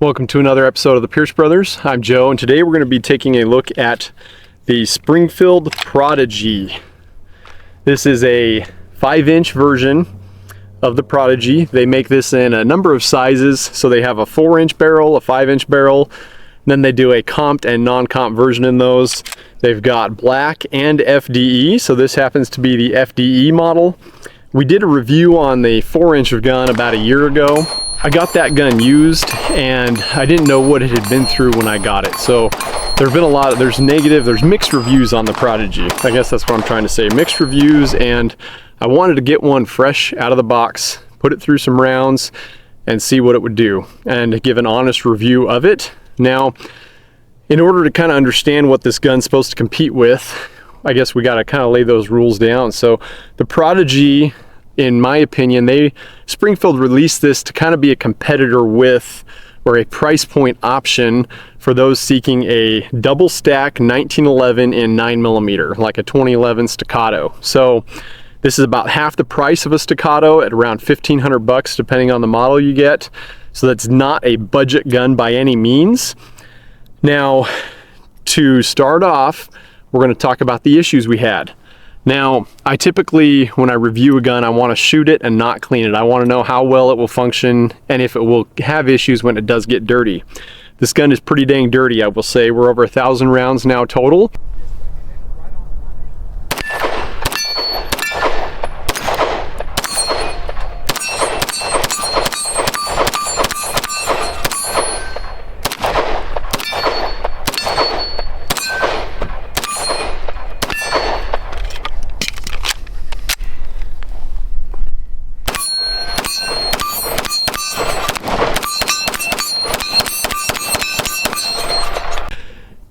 Welcome to another episode of the Pierce Brothers. I'm Joe, and today we're going to be taking a look at the Springfield Prodigy. This is a 5-inch version of the Prodigy. They make this in a number of sizes, so they have a 4-inch barrel, a 5-inch barrel, then they do a comped and non-comp version in those. They've got black and FDE, so this happens to be the FDE model. We did a review on the 4-inch gun about a year ago. I got that gun used and I didn't know what it had been through when I got it. So there's been there's mixed reviews on the Prodigy. I guess that's what I'm trying to say, mixed reviews, and I wanted to get one fresh out of the box, put it through some rounds and see what it would do and give an honest review of it. Now, in order to kind of understand what this gun's supposed to compete with, I guess we got to kind of lay those rules down. So the Prodigy, in my opinion, Springfield released this to kind of be a competitor with, or a price point option for those seeking a double stack 1911 in 9mm, like a 2011 Staccato. So this is about half the price of a Staccato at around $1,500 depending on the model you get. So that's not a budget gun by any means. Now, to start off, we're going to talk about the issues we had. Now, I typically, when I review a gun, I want to shoot it and not clean it. I want to know how well it will function and if it will have issues when it does get dirty. This gun is pretty dang dirty, I will say. We're over 1,000 rounds now total.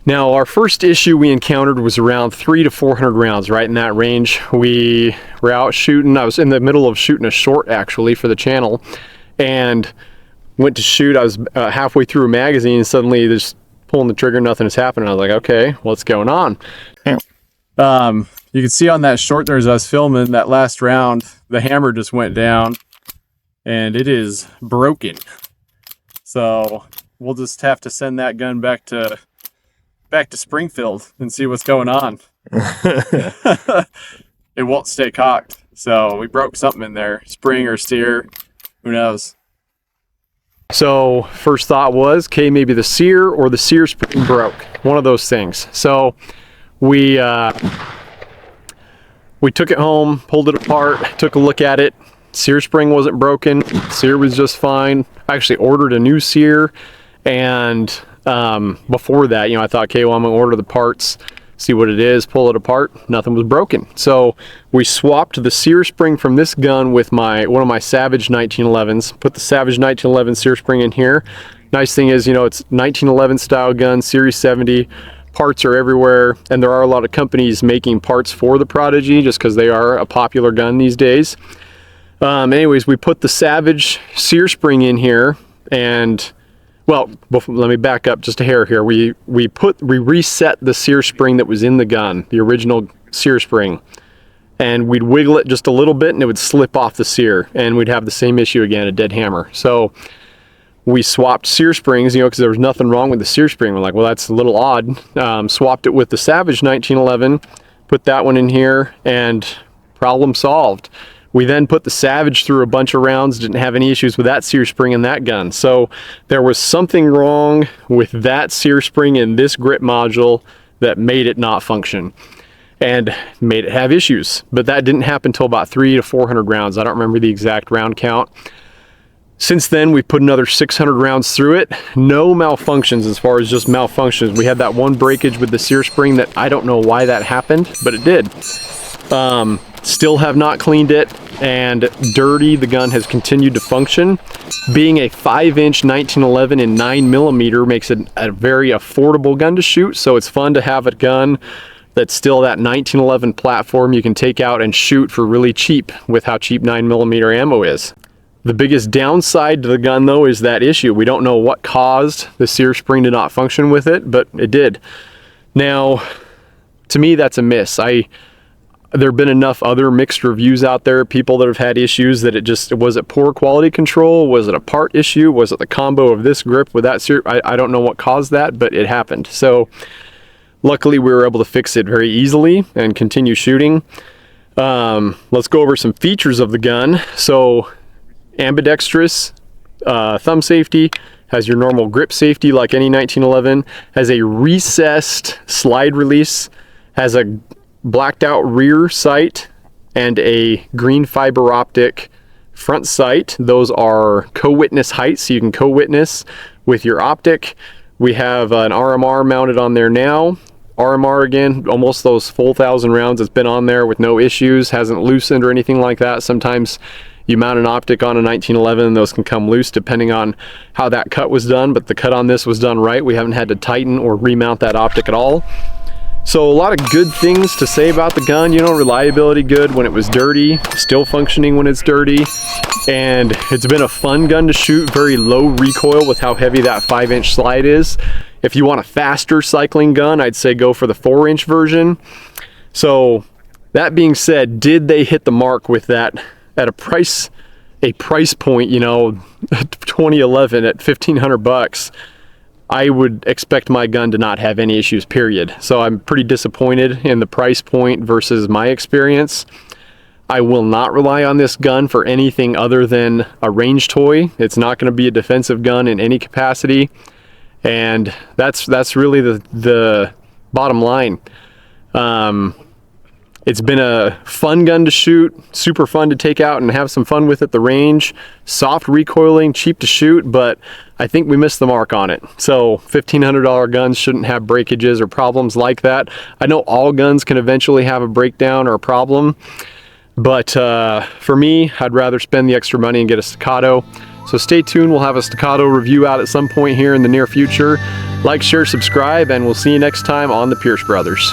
Now, our first issue we encountered was around 300 to 400 rounds, right in that range. We were out shooting. I was in the middle of shooting a short, actually, for the channel, and went to shoot. I was halfway through a magazine, and suddenly just pulling the trigger, nothing is happening. I was like, okay, what's going on? You can see on that short there as I was filming that last round, the hammer just went down, and it is broken. So we'll just have to send that gun back to Springfield and see what's going on. It won't stay cocked, so we broke something in there, spring or sear, who knows. So first thought was, okay, maybe the sear or the sear spring broke, one of those things. So we took it home, pulled it apart, took a look at it. Sear spring wasn't broken, sear was just fine. I actually ordered a new sear, and before that, I thought, okay, well, I'm gonna order the parts, see what it is, pull it apart. Nothing was broken. So we swapped the sear spring from this gun with one of my Savage 1911s. Put the Savage 1911 sear spring in here. Nice thing is, it's 1911 style gun, Series 70. Parts are everywhere, and there are a lot of companies making parts for the Prodigy just because they are a popular gun these days. Anyways, we put the Savage sear spring in here, and well, let me back up just a hair here. We reset the sear spring that was in the gun, the original sear spring, and we'd wiggle it just a little bit and it would slip off the sear, and we'd have the same issue again, a dead hammer. So we swapped sear springs, because there was nothing wrong with the sear spring. We're like, well, that's a little odd. Swapped it with the Savage 1911, put that one in here, and problem solved. We then put the Savage through a bunch of rounds, didn't have any issues with that sear spring in that gun. So there was something wrong with that sear spring in this grip module that made it not function and made it have issues. But that didn't happen until about 300 to 400 rounds. I don't remember the exact round count. Since then, we put another 600 rounds through it. No malfunctions as far as just malfunctions. We had that one breakage with the sear spring that I don't know why that happened, but it did. Still have not cleaned it, and dirty, the gun has continued to function. Being a 5-inch 1911 in 9mm makes it a very affordable gun to shoot, so it's fun to have a gun that's still that 1911 platform you can take out and shoot for really cheap with how cheap 9mm ammo is. The biggest downside to the gun, though, is that issue. We don't know what caused the sear spring to not function with it, but it did. Now, to me, that's a miss. there have been enough other mixed reviews out there, people that have had issues that was it poor quality control? Was it a part issue? Was it the combo of this grip with that sear? I don't know what caused that, but it happened. So luckily we were able to fix it very easily and continue shooting. Let's go over some features of the gun. So ambidextrous thumb safety, has your normal grip safety like any 1911, has a recessed slide release, has a blacked out rear sight, and a green fiber optic front sight. Those are co-witness height, so you can co-witness with your optic. We have an RMR mounted on there now. RMR again, almost those full 1,000 rounds. It's been on there with no issues, hasn't loosened or anything like that. Sometimes you mount an optic on a 1911 and those can come loose depending on how that cut was done, but the cut on this was done right. We haven't had to tighten or remount that optic at all. So a lot of good things to say about the gun. You know, reliability good when it was dirty, still functioning when it's dirty, and it's been a fun gun to shoot. Very low recoil with how heavy that 5-inch slide is. If you want a faster cycling gun, I'd say go for the 4-inch version. So that being said, did they hit the mark with that at a price point, you know, 2011 at $1,500? I would expect my gun to not have any issues, period. So I'm pretty disappointed in the price point versus my experience. I will not rely on this gun for anything other than a range toy. It's not going to be a defensive gun in any capacity. And that's really the bottom line. It's been a fun gun to shoot, super fun to take out and have some fun with at the range. Soft recoiling, cheap to shoot, but I think we missed the mark on it. So $1,500 guns shouldn't have breakages or problems like that. I know all guns can eventually have a breakdown or a problem, but for me, I'd rather spend the extra money and get a Staccato. So stay tuned, we'll have a Staccato review out at some point here in the near future. Like, share, subscribe, and we'll see you next time on the Pierce Brothers.